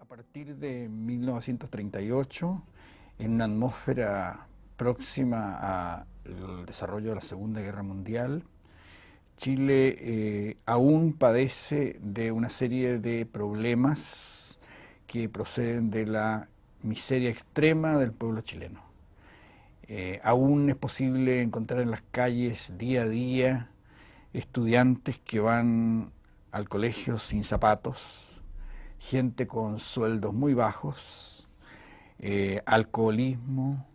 A partir de 1938, en una atmósfera próxima al desarrollo de la Segunda Guerra Mundial, Chile aún padece de una serie de problemas que proceden de la miseria extrema del pueblo chileno. Aún es posible encontrar en las calles día a día estudiantes que van al colegio sin zapatos, gente con sueldos muy bajos, alcoholismo,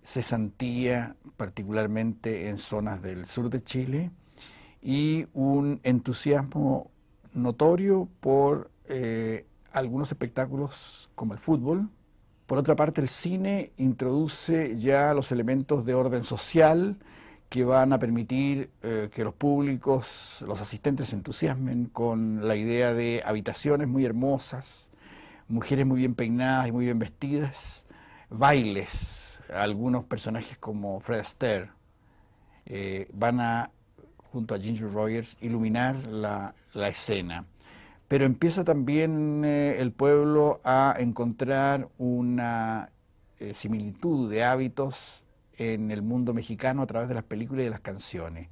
cesantía, particularmente en zonas del sur de Chile, y un entusiasmo notorio por algunos espectáculos como el fútbol. Por otra parte, el cine introduce ya los elementos de orden social que van a permitir que los públicos, los asistentes se entusiasmen con la idea de habitaciones muy hermosas, mujeres muy bien peinadas y muy bien vestidas, bailes. Algunos personajes como Fred Astaire van a, junto a Ginger Rogers, iluminar la escena. Pero empieza también el pueblo a encontrar una similitud de hábitos en el mundo mexicano a través de las películas y de las canciones.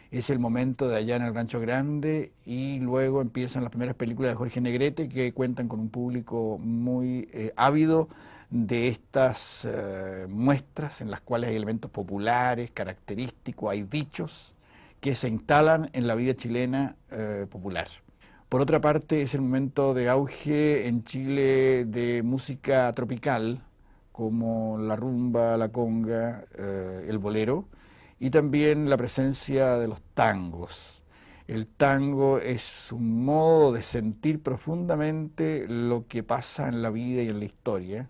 Es el momento de Allá en el Rancho Grande y luego empiezan las primeras películas de Jorge Negrete que cuentan con un público muy ávido de estas muestras en las cuales hay elementos populares, característicos, hay dichos que se instalan en la vida chilena popular. Por otra parte, es el momento de auge en Chile de música tropical, como la rumba, la conga, el bolero, y también la presencia de los tangos. El tango es un modo de sentir profundamente lo que pasa en la vida y en la historia,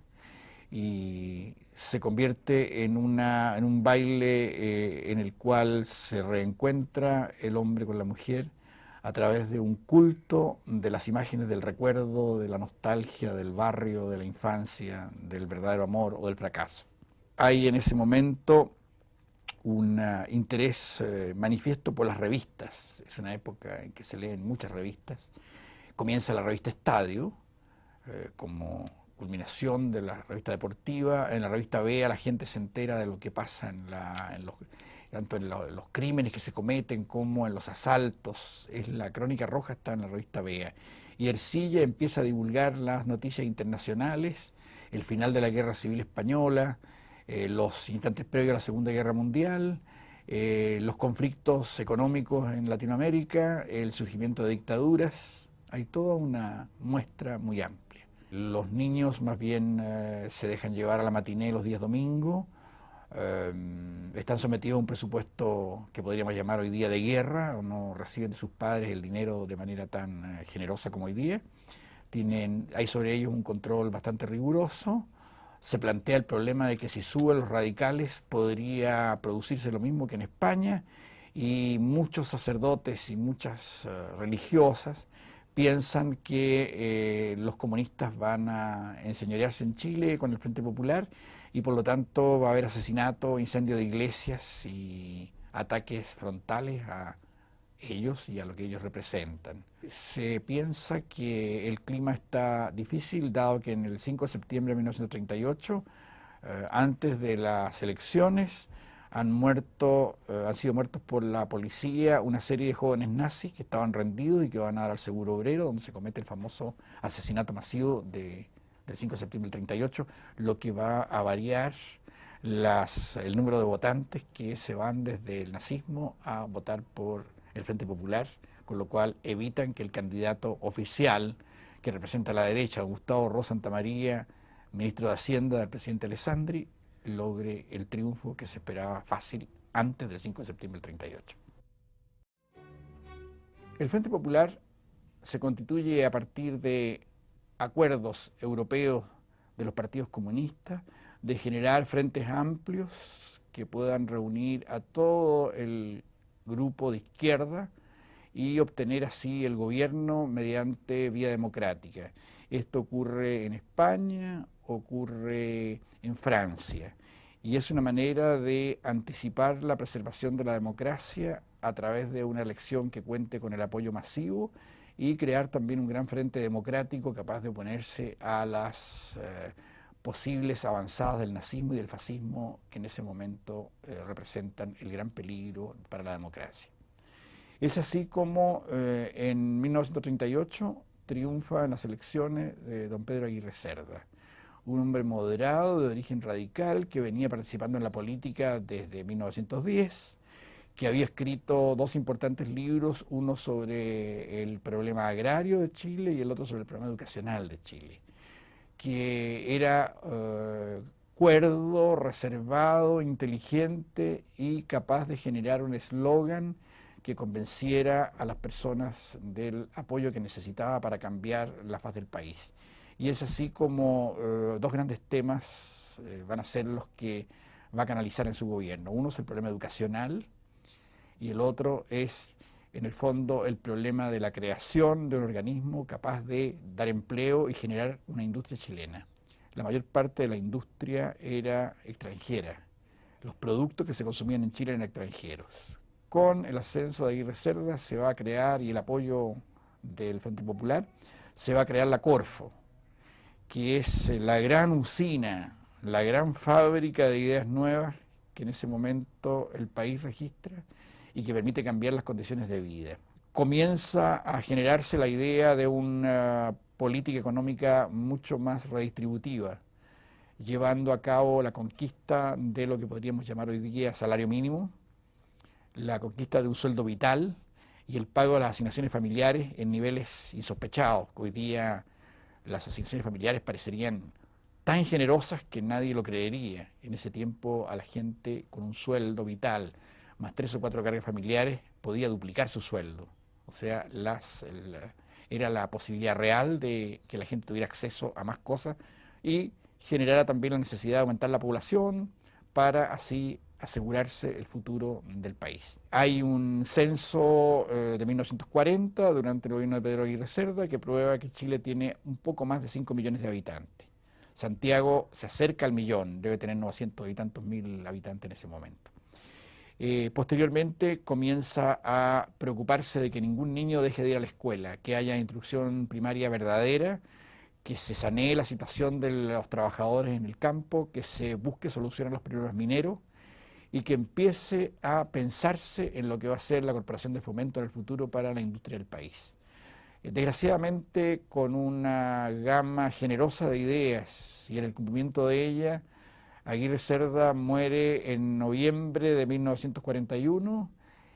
y se convierte en un baile en el cual se reencuentra el hombre con la mujer a través de un culto de las imágenes del recuerdo, de la nostalgia, del barrio, de la infancia, del verdadero amor o del fracaso. Hay en ese momento un interés manifiesto por las revistas. Es una época en que se leen muchas revistas. Comienza la revista Estadio como culminación de la revista deportiva. En la revista Vea la gente se entera de lo que pasa tanto en los crímenes que se cometen como en los asaltos. La crónica roja está en la revista Vea. Y Ercilla empieza a divulgar las noticias internacionales, el final de la Guerra Civil Española, los instantes previos a la Segunda Guerra Mundial, los conflictos económicos en Latinoamérica, el surgimiento de dictaduras. Hay toda una muestra muy amplia. Los niños más bien se dejan llevar a la matiné los días domingos, están sometidos a un presupuesto que podríamos llamar hoy día de guerra, o no reciben de sus padres el dinero de manera tan generosa como hoy día. Hay sobre ellos un control bastante riguroso. Se plantea el problema de que si suben los radicales podría producirse lo mismo que en España, y muchos sacerdotes y muchas religiosas piensan que los comunistas van a enseñorearse en Chile con el Frente Popular y por lo tanto va a haber asesinato, incendio de iglesias y ataques frontales a ellos y a lo que ellos representan. Se piensa que el clima está difícil, dado que en el 5 de septiembre de 1938, antes de las elecciones, han sido muertos por la policía una serie de jóvenes nazis que estaban rendidos y que van a dar al Seguro Obrero, donde se comete el famoso asesinato masivo del 5 de septiembre del 38, lo que va a variar el número de votantes que se van desde el nazismo a votar por el Frente Popular, con lo cual evitan que el candidato oficial que representa a la derecha, Gustavo Ross Santamaría, ministro de Hacienda del presidente Alessandri, logre el triunfo que se esperaba fácil antes del 5 de septiembre del 38. El Frente Popular se constituye a partir de acuerdos europeos de los partidos comunistas, de generar frentes amplios que puedan reunir a todo el grupo de izquierda y obtener así el gobierno mediante vía democrática. Esto ocurre en España, ocurre en Francia, y es una manera de anticipar la preservación de la democracia a través de una elección que cuente con el apoyo masivo y crear también un gran frente democrático capaz de oponerse a las posibles avanzadas del nazismo y del fascismo que en ese momento representan el gran peligro para la democracia. Es así como en 1938 triunfa en las elecciones don Pedro Aguirre Cerda, un hombre moderado de origen radical que venía participando en la política desde 1910, que había escrito dos importantes libros, uno sobre el problema agrario de Chile y el otro sobre el problema educacional de Chile, que era cuerdo, reservado, inteligente y capaz de generar un eslogan que convenciera a las personas del apoyo que necesitaba para cambiar la faz del país. Y es así como dos grandes temas van a ser los que va a canalizar en su gobierno. Uno es el problema educacional y el otro es, en el fondo, el problema de la creación de un organismo capaz de dar empleo y generar una industria chilena. La mayor parte de la industria era extranjera. Los productos que se consumían en Chile eran extranjeros. Con el ascenso de Aguirre Cerda se va a crear, y el apoyo del Frente Popular, se va a crear la Corfo, que es la gran usina, la gran fábrica de ideas nuevas que en ese momento el país registra y que permite cambiar las condiciones de vida. Comienza a generarse la idea de una política económica mucho más redistributiva, llevando a cabo la conquista de lo que podríamos llamar hoy día salario mínimo, la conquista de un sueldo vital y el pago de las asignaciones familiares en niveles insospechados. Hoy día las asignaciones familiares parecerían tan generosas que nadie lo creería. En ese tiempo a la gente con un sueldo vital, más 3 o 4 cargas familiares, podía duplicar su sueldo. O sea, era la posibilidad real de que la gente tuviera acceso a más cosas y generara también la necesidad de aumentar la población para así asegurarse el futuro del país. Hay un censo de 1940 durante el gobierno de Pedro Aguirre Cerda que prueba que Chile tiene un poco más de 5 millones de habitantes. Santiago se acerca al millón, debe tener 900 y tantos mil habitantes en ese momento. Posteriormente comienza a preocuparse de que ningún niño deje de ir a la escuela, que haya instrucción primaria verdadera, que se sanee la situación de los trabajadores en el campo, que se busque solución a los problemas mineros y que empiece a pensarse en lo que va a ser la Corporación de Fomento en el futuro para la industria del país. Desgraciadamente, con una gama generosa de ideas y en el cumplimiento de ella, Aguirre Cerda muere en noviembre de 1941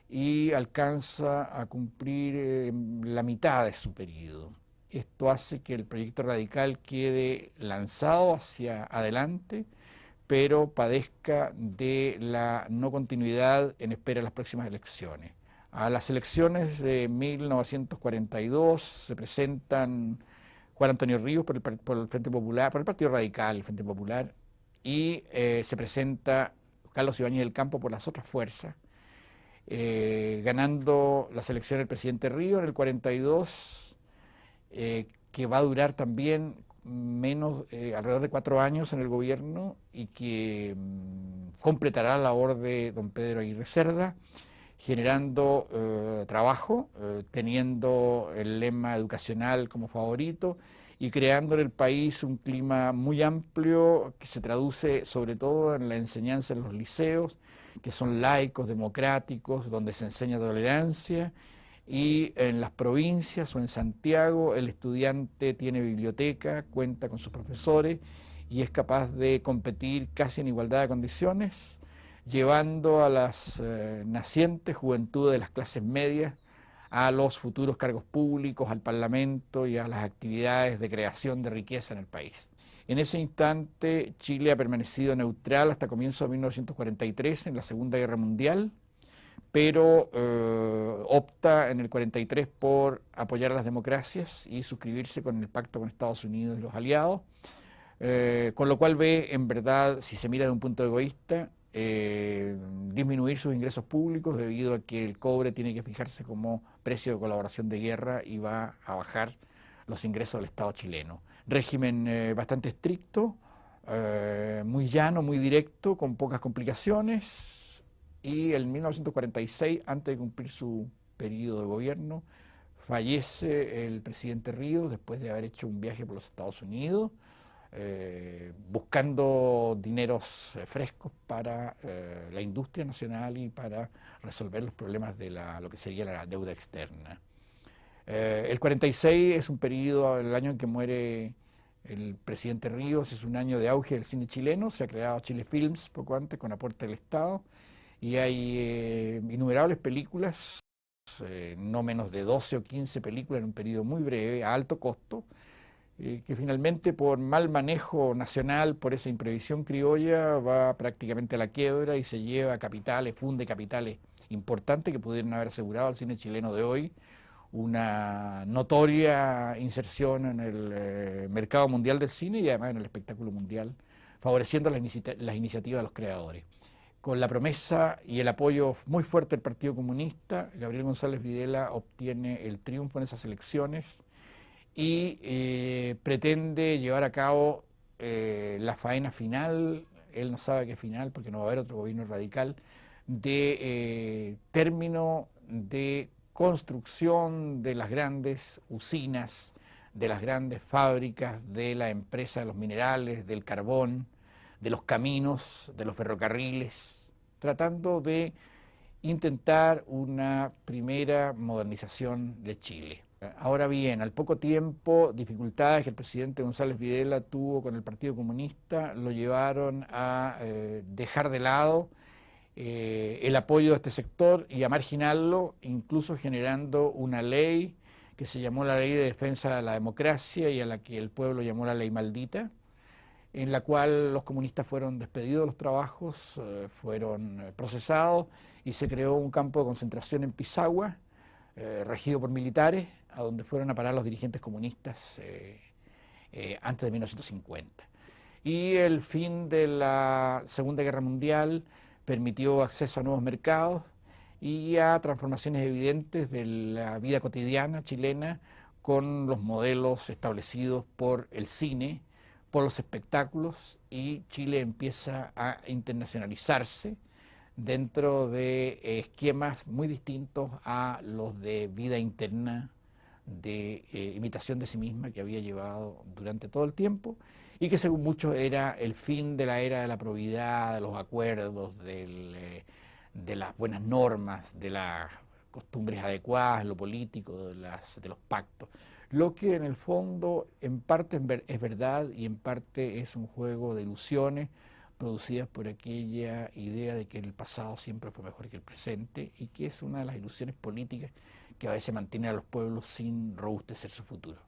y alcanza a cumplir la mitad de su periodo. Esto hace que el proyecto radical quede lanzado hacia adelante, pero padezca de la no continuidad en espera de las próximas elecciones. A las elecciones de 1942 se presentan Juan Antonio Ríos por el Frente Popular, por el Partido Radical, el Frente Popular, y se presenta Carlos Ibáñez del Campo por las otras fuerzas, ganando las elecciones el presidente Ríos en el 42, que va a durar también alrededor de 4 años en el gobierno y que completará la labor de don Pedro Aguirre Cerda, generando trabajo, teniendo el lema educacional como favorito y creando en el país un clima muy amplio que se traduce sobre todo en la enseñanza en los liceos, que son laicos, democráticos, donde se enseña tolerancia, y en las provincias o en Santiago el estudiante tiene biblioteca, cuenta con sus profesores y es capaz de competir casi en igualdad de condiciones, llevando a las nacientes juventudes de las clases medias a los futuros cargos públicos, al Parlamento y a las actividades de creación de riqueza en el país. En ese instante Chile ha permanecido neutral hasta comienzos de 1943 en la Segunda Guerra Mundial, pero opta en el 43 por apoyar a las democracias y suscribirse con el pacto con Estados Unidos y los aliados, con lo cual ve, en verdad, si se mira de un punto egoísta, disminuir sus ingresos públicos debido a que el cobre tiene que fijarse como precio de colaboración de guerra y va a bajar los ingresos del Estado chileno. Régimen bastante estricto, muy llano, muy directo, con pocas complicaciones, y en 1946, antes de cumplir su periodo de gobierno, fallece el presidente Ríos después de haber hecho un viaje por los Estados Unidos, buscando dineros frescos para la industria nacional y para resolver los problemas de lo que sería la deuda externa. El 46 es un periodo, el año en que muere el presidente Ríos, es un año de auge del cine chileno, se ha creado Chile Films poco antes con aporte del Estado y hay innumerables películas, no menos de 12 o 15 películas en un periodo muy breve, a alto costo, que finalmente por mal manejo nacional, por esa imprevisión criolla, va prácticamente a la quiebra y se lleva capitales, funde capitales importantes que pudieron haber asegurado al cine chileno de hoy una notoria inserción en el mercado mundial del cine y además en el espectáculo mundial, favoreciendo las iniciativas de los creadores. Con la promesa y el apoyo muy fuerte del Partido Comunista, Gabriel González Videla obtiene el triunfo en esas elecciones y pretende llevar a cabo la faena final, él no sabe qué final porque no va a haber otro gobierno radical, de término de construcción de las grandes usinas, de las grandes fábricas, de la empresa de los minerales, del carbón, de los caminos, de los ferrocarriles, tratando de intentar una primera modernización de Chile. Ahora bien, al poco tiempo, dificultades que el presidente González Videla tuvo con el Partido Comunista lo llevaron a dejar de lado el apoyo de este sector y a marginarlo, incluso generando una ley que se llamó la Ley de Defensa de la Democracia y a la que el pueblo llamó la Ley Maldita, en la cual los comunistas fueron despedidos de los trabajos, fueron procesados y se creó un campo de concentración en Pisagua, regido por militares, a donde fueron a parar los dirigentes comunistas antes de 1950. Y el fin de la Segunda Guerra Mundial permitió acceso a nuevos mercados y a transformaciones evidentes de la vida cotidiana chilena con los modelos establecidos por el cine, por los espectáculos, y Chile empieza a internacionalizarse dentro de esquemas muy distintos a los de vida interna, de imitación de sí misma que había llevado durante todo el tiempo y que según muchos era el fin de la era de la probidad, de los acuerdos, de las buenas normas, de las costumbres adecuadas en lo político, de los pactos. Lo que en el fondo en parte es verdad y en parte es un juego de ilusiones producidas por aquella idea de que el pasado siempre fue mejor que el presente y que es una de las ilusiones políticas que a veces mantienen a los pueblos sin robustecer su futuro.